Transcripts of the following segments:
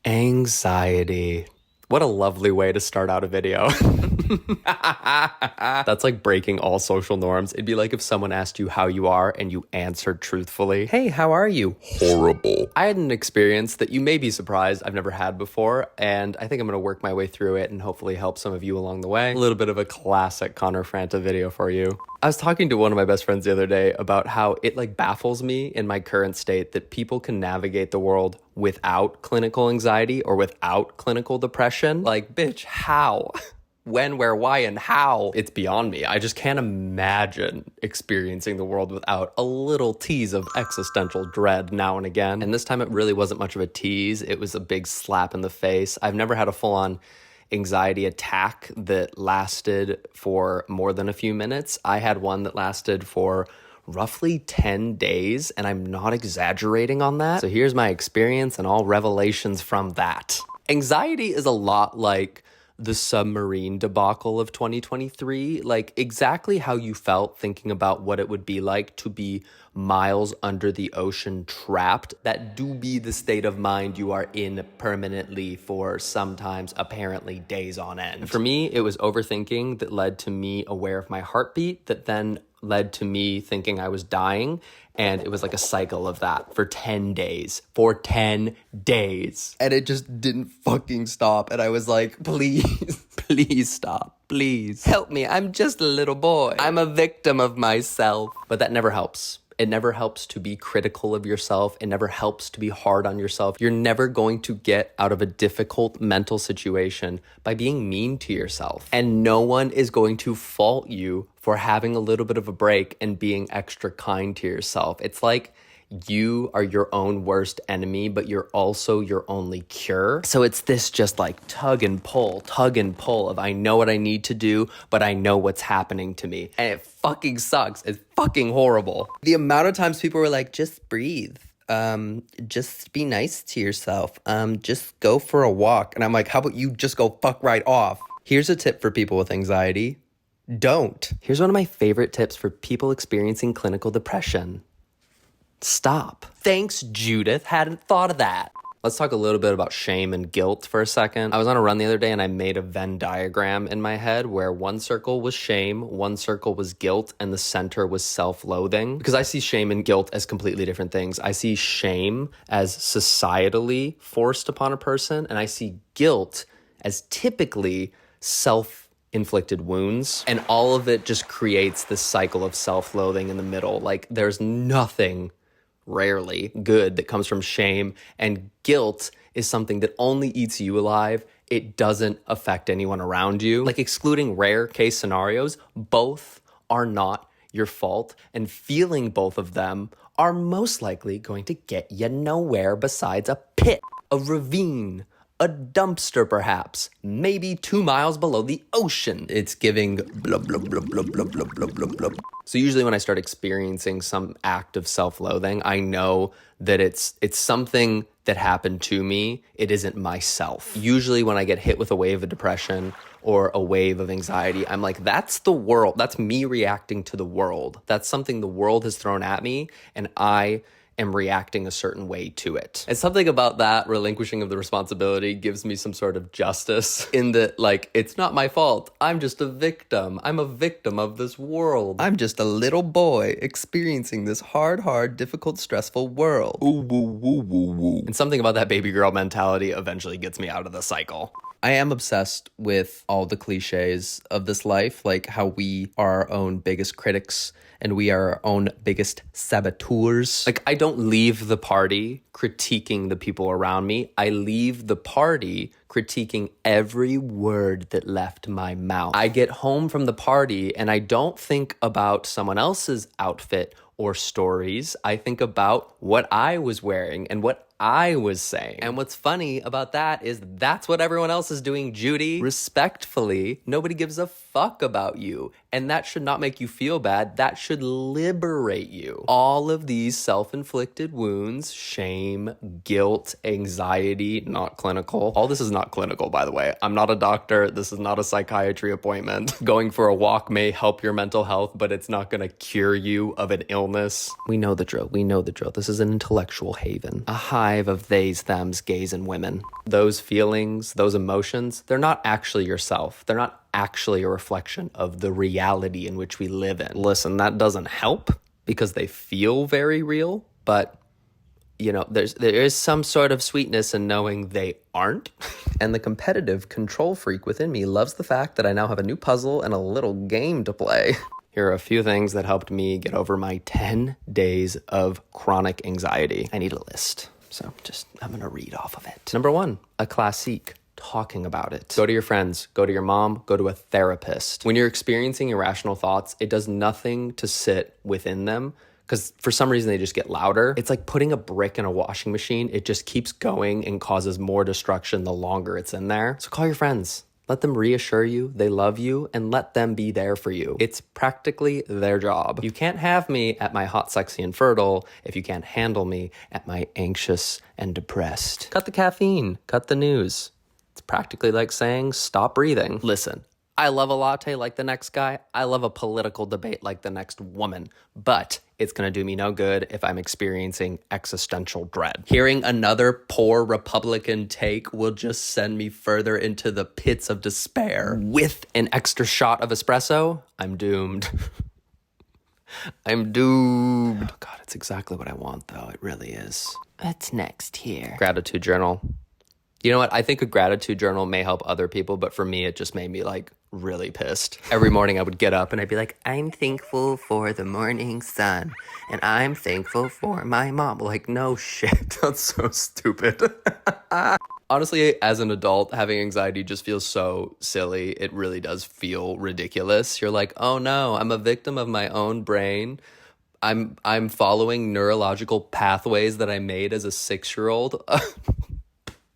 Anxiety. What a lovely way to start out a video. That's like breaking all social norms. It'd be like if someone asked you how you are and you answered truthfully, "Hey, how are you?" Horrible. I had an experience that you may be surprised I've never had before, and I think I'm gonna work my way through it and hopefully help some of you along the way. A little bit of a classic ConnorFranta video for you. I was talking to one of my best friends the other day about how it like baffles me in my current state that people can navigate the world without clinical anxiety or without clinical depression. Like, bitch, how? When, where, why, and how? It's beyond me. I just can't imagine experiencing the world without a little tease of existential dread now and again. And this time it really wasn't much of a tease. It was a big slap in the face. I've never had a full-on anxiety attack that lasted for more than a few minutes. I had one that lasted for roughly 10 days, and I'm not exaggerating on that. So here's my experience and all revelations from that. Anxiety is a lot like the submarine debacle of 2023, like exactly how you felt thinking about what it would be like to be miles under the ocean trapped. That do be the state of mind you are in permanently for sometimes apparently days on end. And for me, it was overthinking that led to me aware of my heartbeat, that then led to me thinking I was dying. And it was like a cycle of that for 10 days. For 10 days. And it just didn't fucking stop. And I was like, please, please stop. Please help me. I'm just a little boy. I'm a victim of myself. But that never helps. It never helps to be critical of yourself. It never helps to be hard on yourself. You're never going to get out of a difficult mental situation by being mean to yourself. And no one is going to fault you for having a little bit of a break and being extra kind to yourself. It's like you are your own worst enemy, but you're also your only cure. So it's this just like tug and pull of I know what I need to do, but I know what's happening to me. And it fucking sucks. It's fucking horrible. The amount of times people were like, just breathe. Just be nice to yourself. Just go for a walk. And I'm like, how about you just go fuck right off? Here's a tip for people with anxiety. Don't. Here's one of my favorite tips for people experiencing clinical depression. Stop. Thanks, Judith. Hadn't thought of that. Let's talk a little bit about shame and guilt for a second. I was on a run the other day and I made a Venn diagram in my head where one circle was shame, one circle was guilt, and the center was self-loathing. Because I see shame and guilt as completely different things. I see shame as societally forced upon a person, and I see guilt as typically self-inflicted wounds. And all of it just creates this cycle of self-loathing in the middle. Like there's nothing rarely good that comes from shame, and guilt is something that only eats you alive. It doesn't affect anyone around you. Like excluding rare case scenarios, both are not your fault, and feeling both of them are most likely going to get you nowhere besides a pit, a ravine, a dumpster perhaps, maybe 2 miles below the ocean. It's giving blah, blah, blah, blah, blah, blah, blah, blah, blah. So usually when I start experiencing some act of self-loathing, I know that it's something that happened to me. It isn't myself. Usually when I get hit with a wave of depression or a wave of anxiety, I'm like, that's the world. That's me reacting to the world. That's something the world has thrown at me, and I am reacting a certain way to it. And something about that relinquishing of the responsibility gives me some sort of justice in that, like, it's not my fault. I'm just a victim. I'm a victim of this world. I'm just a little boy experiencing this hard, difficult, stressful world. Ooh, woo, woo, woo, woo. And something about that baby girl mentality eventually gets me out of the cycle. I am obsessed with all the cliches of this life, like how we are our own biggest critics and we are our own biggest saboteurs. Like, I don't leave the party critiquing the people around me. I leave the party critiquing every word that left my mouth. I get home from the party and I don't think about someone else's outfit or stories. I think about what I was wearing and what I was saying. And what's funny about that is that's what everyone else is doing, Judy. Respectfully, nobody gives a fuck about you. And that should not make you feel bad. That should liberate you. All of these self-inflicted wounds, shame, guilt, anxiety, not clinical. All this is not clinical, by the way. I'm not a doctor. This is not a psychiatry appointment. Going for a walk may help your mental health, but it's not gonna cure you of an illness. We know the drill. We know the drill. This is an intellectual haven. A 5 of theys, thems, gays, and women. Those feelings, those emotions, they're not actually yourself. They're not actually a reflection of the reality in which we live in. Listen, that doesn't help because they feel very real, but you know, there is some sort of sweetness in knowing they aren't. And the competitive control freak within me loves the fact that I now have a new puzzle and a little game to play. Here are a few things that helped me get over my 10 days of chronic anxiety. I need a list, so I'm gonna read off of it. Number 1, a classique. Talking about it. Go to your friends, go to your mom, go to a therapist. When you're experiencing irrational thoughts, it does nothing to sit within them, because for some reason they just get louder. It's like putting a brick in a washing machine. It just keeps going and causes more destruction the longer it's in there. So call your friends. Let them reassure you they love you and let them be there for you. It's practically their job. You can't have me at my hot, sexy, and fertile if you can't handle me at my anxious and depressed. Cut the caffeine. Cut the news. It's practically like saying stop breathing. Listen. I love a latte like the next guy. I love a political debate like the next woman. But it's going to do me no good if I'm experiencing existential dread. Hearing another poor Republican take will just send me further into the pits of despair. With an extra shot of espresso, I'm doomed. I'm doomed. Oh God, it's exactly what I want, though. It really is. What's next here? Gratitude journal. You know what? I think a gratitude journal may help other people, but for me, it just made me like really pissed. Every morning I would get up and I'd be like, I'm thankful for the morning sun and I'm thankful for my mom. Like, no shit. That's so stupid. Honestly, as an adult, having anxiety just feels so silly. It really does feel ridiculous. You're like, oh no, I'm a victim of my own brain. I'm following neurological pathways that I made as a 6-year-old.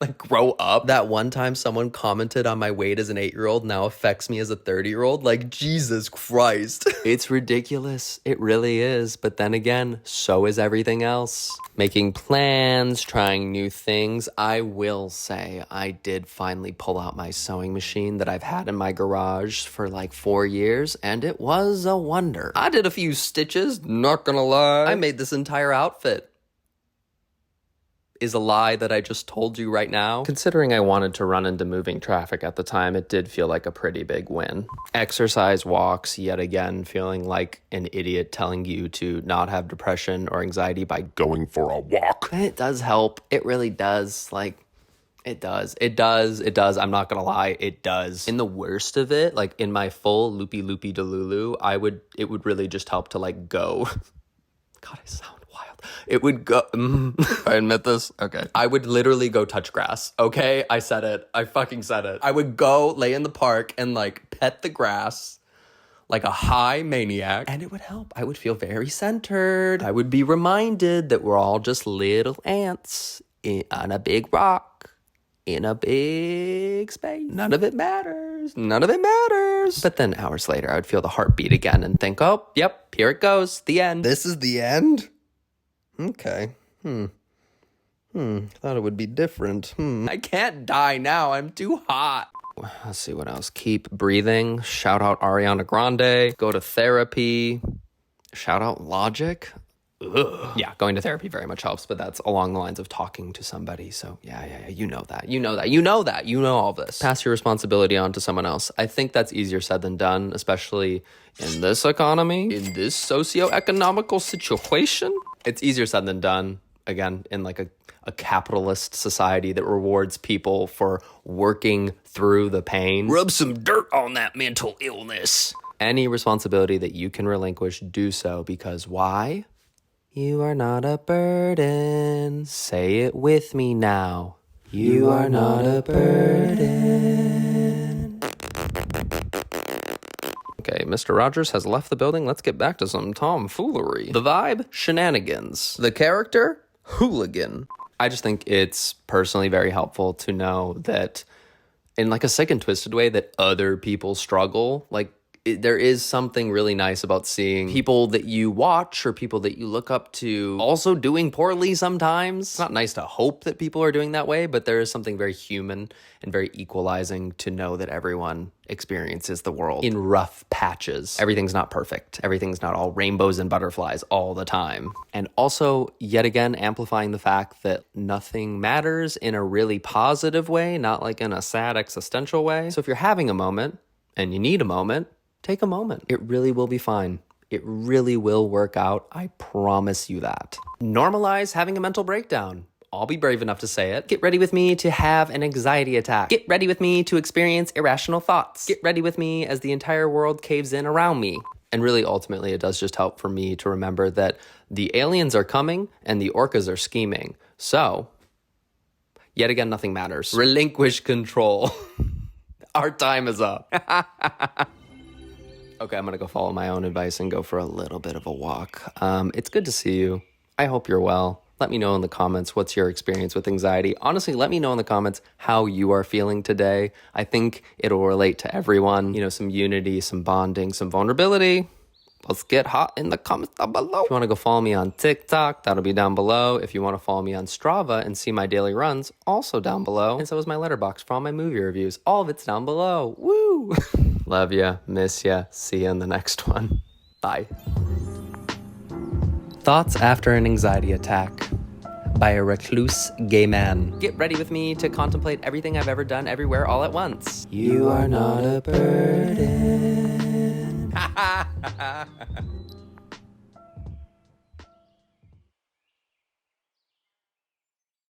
Like, grow up. That one time someone commented on my weight as an 8-year-old now affects me as a 30-year-old. Like, Jesus Christ. It's ridiculous. It really is. But then again, so is everything else. Making plans, trying new things. I will say I did finally pull out my sewing machine that I've had in my garage for like 4 years, and it was a wonder. I did a few stitches, not gonna lie. I made this entire outfit. Is a lie that I just told you right now. Considering I wanted to run into moving traffic at the time, it did feel like a pretty big win. Exercise walks, yet again, feeling like an idiot telling you to not have depression or anxiety by going for a walk. It does help. It really does. Like, it does. It does. It does. I'm not gonna lie. It does. In the worst of it, like in my full loopy delulu, it would really just help to like go. God, I sound wild. It would go, I admit this? Okay. I would literally go touch grass, okay? I said it. I fucking said it. I would go lay in the park and like pet the grass like a high maniac, and it would help. I would feel very centered. I would be reminded that we're all just little ants on a big rock in a big space. None of it matters. None of it matters. But then hours later, I would feel the heartbeat again and think, oh, yep, here it goes. The end. This is the end? Okay. Thought it would be different. I can't die now. I'm too hot. Let's see what else. Keep breathing. Shout out Ariana Grande. Go to therapy. Shout out Logic. Ugh. Yeah, going to therapy very much helps, but that's along the lines of talking to somebody. So yeah, you know that. You know all this. Pass your responsibility on to someone else. I think that's easier said than done, especially in this economy, in this socio-economical situation. It's easier said than done, again, in like a capitalist society that rewards people for working through the pain. Rub some dirt on that mental illness. Any responsibility that you can relinquish, do so, because why? You are not a burden. Say it with me now. You are not a burden. Okay, Mr. Rogers has left the building. Let's get back to some tomfoolery. The vibe, shenanigans. The character, hooligan. I just think it's personally very helpful to know that in like a sick and twisted way that other people struggle. Like, there is something really nice about seeing people that you watch or people that you look up to also doing poorly sometimes. It's not nice to hope that people are doing that way, but there is something very human and very equalizing to know that everyone experiences the world in rough patches. Everything's not perfect. Everything's not all rainbows and butterflies all the time. And also, yet again, amplifying the fact that nothing matters in a really positive way, not like in a sad existential way. So if you're having a moment and you need a moment, take a moment. It really will be fine. It really will work out. I promise you that. Normalize having a mental breakdown. I'll be brave enough to say it. Get ready with me to have an anxiety attack. Get ready with me to experience irrational thoughts. Get ready with me as the entire world caves in around me. And really, ultimately, it does just help for me to remember that the aliens are coming and the orcas are scheming. So, yet again, nothing matters. Relinquish control. Our time is up. Okay, I'm going to go follow my own advice and go for a little bit of a walk. It's good to see you. I hope you're well. Let me know in the comments what's your experience with anxiety. Honestly, let me know in the comments how you are feeling today. I think it'll relate to everyone. You know, some unity, some bonding, some vulnerability. Let's get hot in the comments down below. If you want to go follow me on TikTok, that'll be down below. If you want to follow me on Strava and see my daily runs, also down below. And so is my letterbox for all my movie reviews. All of it's down below. Woo! Love ya, miss ya, see ya in the next one. Bye. Thoughts After an Anxiety Attack by a recluse gay man. Get ready with me to contemplate everything I've ever done everywhere all at once. You are not a burden.